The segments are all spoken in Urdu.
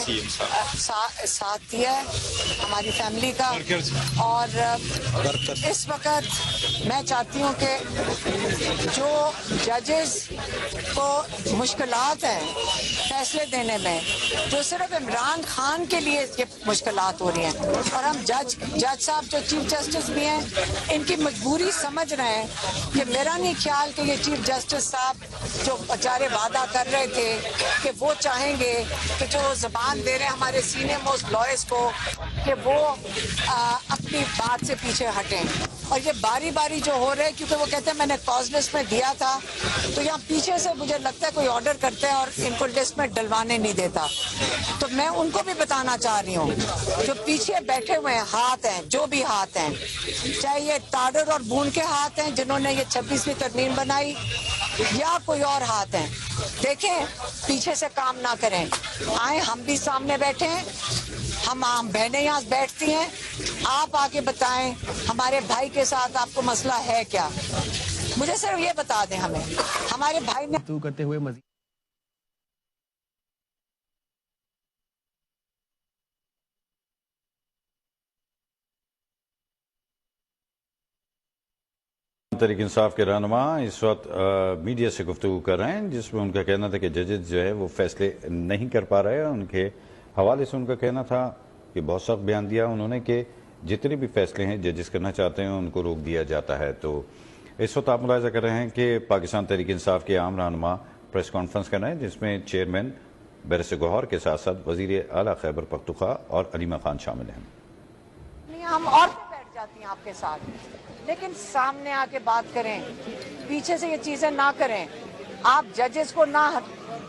ساتھ دیا ہے ہماری فیملی کا، اور اس وقت میں چاہتی ہوں کہ جو ججز کو مشکلات ہیں فیصلے دینے میں، جو صرف عمران خان کے لیے یہ مشکلات ہو رہی ہیں، اور ہم جج صاحب جو چیف جسٹس بھی ہیں ان کی مجبوری سمجھ رہے ہیں کہ میرا نہیں خیال کہ یہ چیف جسٹس صاحب جو بیچارے وعدہ کر رہے تھے کہ وہ چاہیں گے کہ جو زبان دے رہے ہیں ہمارے سینئر موسٹ لائرز کو کہ وہ اپنی بات سے پیچھے ہٹیں، اور یہ باری باری جو ہو رہے ہیں کیونکہ وہ کہتے ہیں میں نے کاز لسٹ میں دیا تھا، تو یہاں پیچھے سے مجھے لگتا ہے کوئی آرڈر کرتے ہیں اور ان کو لسٹ میں ڈلوانے نہیں دیتا۔ تو میں ان کو بھی بتانا چاہ رہی ہوں جو پیچھے بیٹھے ہوئے ہیں، ہاتھ ہیں جو بھی ہاتھ ہیں، چاہے یہ تاڈر اور بون کے ہاتھ ہیں جنہوں نے یہ 26ویں ترمیم بنائی، یا کوئی اور ہاتھ ہیں، دیکھیں پیچھے سے کام نہ کریں، آئیں ہم بھی سامنے بیٹھے ہیں، ہم عام بہنیں یہاں بیٹھتی ہیں، آپ آگے بتائیں ہمارے بھائی کے ساتھ آپ کو مسئلہ ہے کیا، مجھے صرف یہ بتا دیں ہمیں ہمارے بھائی نے کرتے ہوئے مزید تحریک انصاف کے رہنما اس وقت میڈیا سے گفتگو کر رہے ہیں، جس میں ان کا کہنا تھا کہ ججز جو ہے وہ فیصلے نہیں کر پا رہے ہیں۔ ان کے حوالے سے ان کا کہنا تھا کہ بہت سخت بیان دیا انہوں نے کہ جتنے بھی فیصلے ہیں ججز کرنا چاہتے ہیں ان کو روک دیا جاتا ہے۔ تو اس وقت آپ ملاحظہ کر رہے ہیں کہ پاکستان تحریک انصاف کے عام رہنما پریس کانفرنس کر رہے ہیں، جس میں چیئرمین بیرسٹر گوہر کے ساتھ ساتھ وزیر اعلیٰ خیبر پختونخوا اور علیمہ خان شامل ہیں۔ ہم عورتیں بیٹھ جاتی ہیں آپ کے ساتھ، لیکن سامنے آ کے بات کریں، پیچھے سے یہ چیزیں نہ کریں، آپ ججز کو نہ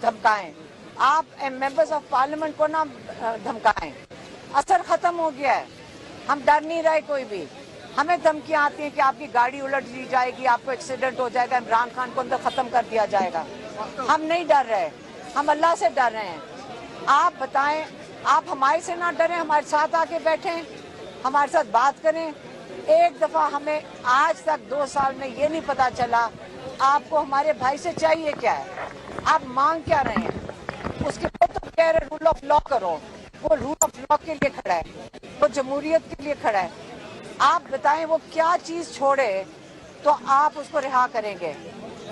دھمکائیں، آپ ممبرز آف پارلیمنٹ کو نہ دھمکائیں، اثر ختم ہو گیا ہے، ہم ڈر نہیں رہے کوئی بھی، ہمیں دھمکیاں آتی ہیں کہ آپ کی گاڑی الٹ دی جائے گی، آپ کو ایکسیڈنٹ ہو جائے گا، عمران خان کو اندر ختم کر دیا جائے گا، ہم نہیں ڈر رہے، ہم اللہ سے ڈر رہے ہیں۔ آپ بتائیں، آپ ہمارے سے نہ ڈریں، ہمارے ساتھ آ کے بیٹھیں، ہمارے ساتھ بات کریں۔ ایک دفعہ ہمیں آج تک 2 سال میں یہ نہیں پتا چلا آپ کو ہمارے بھائی سے چاہیے کیا ہے، آپ مانگ کیا رہے ہیں، اس کے بعد تو کہہ رہے رول آف لا کرو، وہ رول آف لا کے لیے کھڑا ہے، وہ جمہوریت کے لیے کھڑا ہے، آپ بتائیں وہ کیا چیز چھوڑے تو آپ اس کو رہا کریں گے۔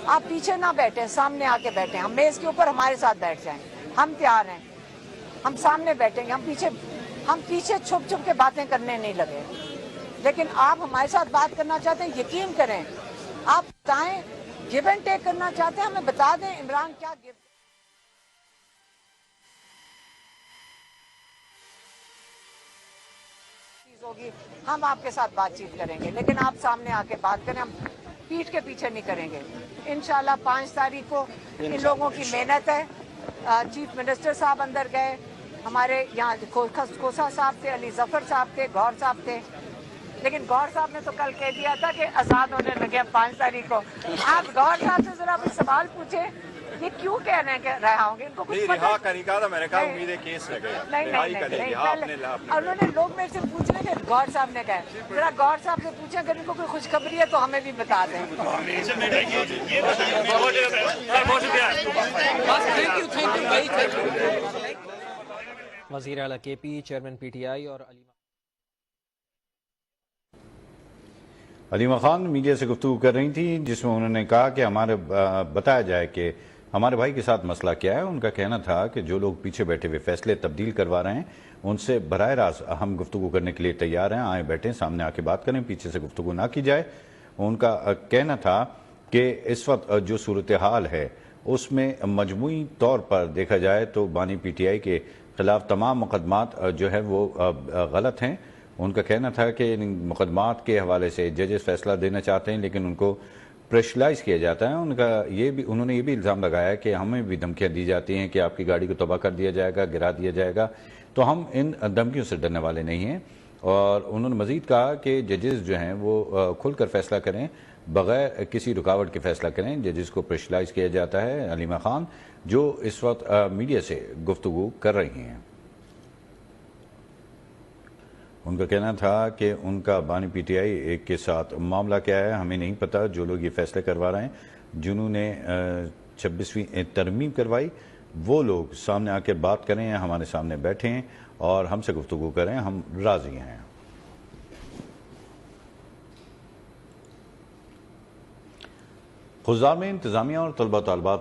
آپ پیچھے نہ بیٹھیں، سامنے آ کے بیٹھیں، ہم میز کے اوپر ہمارے ساتھ بیٹھ جائیں، ہم تیار ہیں، ہم سامنے بیٹھیں گے، ہم پیچھے چھپ چھپ کے باتیں کرنے نہیں لگے، لیکن آپ ہمارے ساتھ بات کرنا چاہتے ہیں، یقین کریں، آپ بتائیں گیو اینڈ ٹیک کرنا چاہتے ہیں، ہمیں بتا دیں عمران کیا گیو چیز ہوگی، ہم آپ کے ساتھ بات چیت کریں گے، لیکن آپ سامنے آ کے بات کریں، ہم پیٹھ کے پیچھے نہیں کریں گے۔ انشاءاللہ 5 تاریخ کو ان لوگوں کی محنت ہے، چیف منسٹر صاحب اندر گئے، ہمارے یہاں کھوسا صاحب تھے، علی ظفر صاحب تھے، گوہر صاحب تھے، لیکن گوہر صاحب نے تو کل کہہ دیا تھا کہ آزاد ہونے لگے 5 تاریخ کو۔ آپ گوہر صاحب سے ذرا کوئی سوال پوچھیں، یہ کیوں کہہ رہے ہیں کہ رہا ہوں گے، ان کو کچھ پتہ رہا کرنے کا تھا، میں نے کہا امید ہے کیس لگے گا، نہیں، انہوں نے لوگ میرے سے پوچھ رہے کہ گوہر صاحب نے کہا ہے، ذرا گوہر صاحب سے پوچھیں اگر ان کو کوئی خوشخبری ہے تو ہمیں بھی بتا دیں۔ وزیر اعلیٰ کے پی، چیئرمین پی ٹی آئی اور علیمہ خان میڈیا سے گفتگو کر رہی تھی، جس میں انہوں نے کہا کہ ہمارے بتایا جائے کہ ہمارے بھائی کے ساتھ مسئلہ کیا ہے۔ ان کا کہنا تھا کہ جو لوگ پیچھے بیٹھے ہوئے فیصلے تبدیل کروا رہے ہیں ان سے براہ راست ہم گفتگو کرنے کے لیے تیار ہیں، آئیں بیٹھیں، سامنے آ کے بات کریں، پیچھے سے گفتگو نہ کی جائے۔ ان کا کہنا تھا کہ اس وقت جو صورتحال ہے اس میں مجموعی طور پر دیکھا جائے تو بانی پی ٹی آئی کے خلاف تمام مقدمات جو ہے وہ غلط ہیں۔ ان کا کہنا تھا کہ ان مقدمات کے حوالے سے ججز فیصلہ دینا چاہتے ہیں لیکن ان کو پریشرائز کیا جاتا ہے۔ انہوں نے یہ بھی الزام لگایا کہ ہمیں بھی دھمکیاں دی جاتی ہیں کہ آپ کی گاڑی کو تباہ کر دیا جائے گا، گرا دیا جائے گا، تو ہم ان دھمکیوں سے ڈرنے والے نہیں ہیں۔ اور انہوں نے مزید کہا کہ ججز جو ہیں وہ کھل کر فیصلہ کریں، بغیر کسی رکاوٹ کے فیصلہ کریں۔ ججز کو پریشرائز کیا جاتا ہے۔ علیمہ خان جو اس وقت میڈیا سے گفتگو کر رہی ہیں، ان کا کہنا تھا کہ ان کا بانی پی ٹی آئی کے ساتھ معاملہ کیا ہے ہمیں نہیں پتا۔ جو لوگ یہ فیصلے کروا رہے ہیں، جنہوں نے 26ویں ترمیم کروائی، وہ لوگ سامنے آ کے بات کریں، ہمارے سامنے بیٹھیں اور ہم سے گفتگو کریں، ہم راضی ہیں۔ خضار میں انتظامیہ اور طلبہ طالبات